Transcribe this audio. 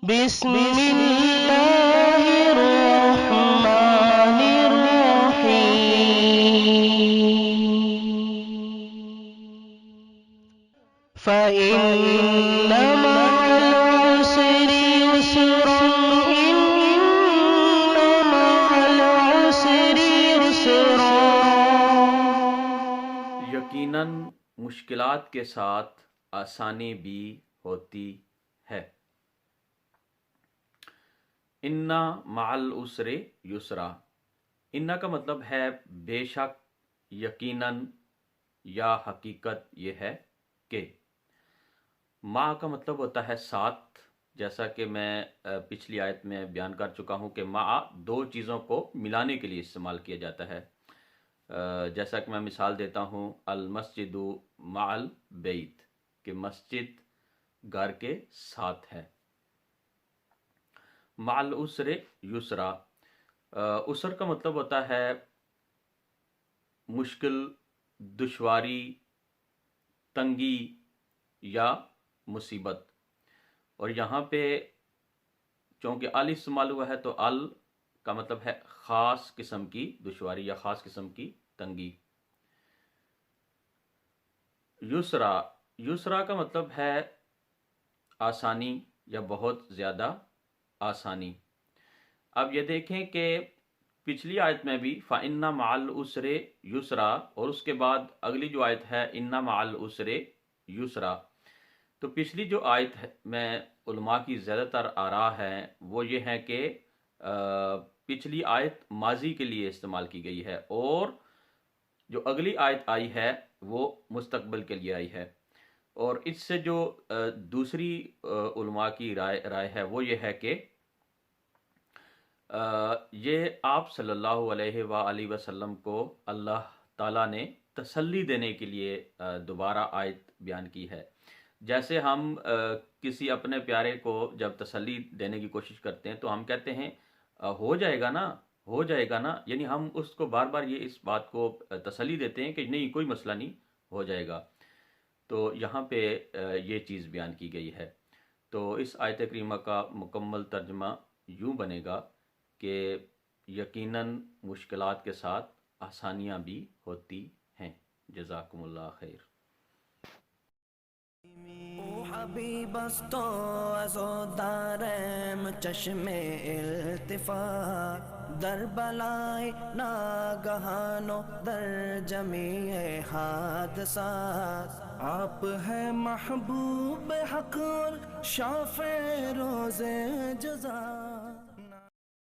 بسم اللہ الرحمن الرحیم فإن مع العسر يسرا إن مع العسر يسرا۔ یقیناً مشکلات کے ساتھ آسانی بھی ہوتی ہے۔ انا مع العسر یسرا، انا کا مطلب ہے بے شک، یقیناً یا حقیقت یہ ہے کہ۔ مع کا مطلب ہوتا ہے ساتھ، جیسا کہ میں پچھلی آیت میں بیان کر چکا ہوں کہ مع دو چیزوں کو ملانے کے لیے استعمال کیا جاتا ہے۔ جیسا کہ میں مثال دیتا ہوں، المسجد مع البیت، کہ مسجد گھر کے ساتھ ہے۔ مع العسر یسرا، عسر کا مطلب ہوتا ہے مشکل، دشواری، تنگی یا مصیبت، اور یہاں پہ چونکہ ال استعمال ہوا ہے تو ال کا مطلب ہے خاص قسم کی دشواری یا خاص قسم کی تنگی۔ یسرا، یسرا کا مطلب ہے آسانی یا بہت زیادہ آسانی۔ اب یہ دیکھیں کہ پچھلی آیت میں بھی فَإِنَّ مَعَ الْعُسْرِ یسرا، اور اس کے بعد اگلی جو آیت ہے اِنَّ مَعَ الْعُسْرِ یسرا، تو پچھلی جو آیت میں علماء کی زیادہ تر آراء ہے وہ یہ ہے کہ پچھلی آیت ماضی کے لیے استعمال کی گئی ہے، اور جو اگلی آیت آئی ہے وہ مستقبل کے لیے آئی ہے۔ اور اس سے جو دوسری علماء کی رائے ہے وہ یہ ہے کہ یہ آپ صلی اللہ علیہ وآلہ وسلم کو اللہ تعالیٰ نے تسلی دینے کے لیے دوبارہ آیت بیان کی ہے۔ جیسے ہم کسی اپنے پیارے کو جب تسلی دینے کی کوشش کرتے ہیں تو ہم کہتے ہیں ہو جائے گا نا، ہو جائے گا نا، یعنی ہم اس کو بار بار یہ اس بات کو تسلی دیتے ہیں کہ نہیں کوئی مسئلہ نہیں، ہو جائے گا۔ تو یہاں پہ یہ چیز بیان کی گئی ہے۔ تو اس آیت کریمہ کا مکمل ترجمہ یوں بنے گا کہ یقیناً مشکلات کے ساتھ آسانیاں بھی ہوتی ہیں۔ جزاکم اللہ خیر۔ او حبیب است و از و دارم چشم التفات، در بلای ناگہان و در جمیع حادثات، آپ ہے محبوب حق اور شافع روز جزا۔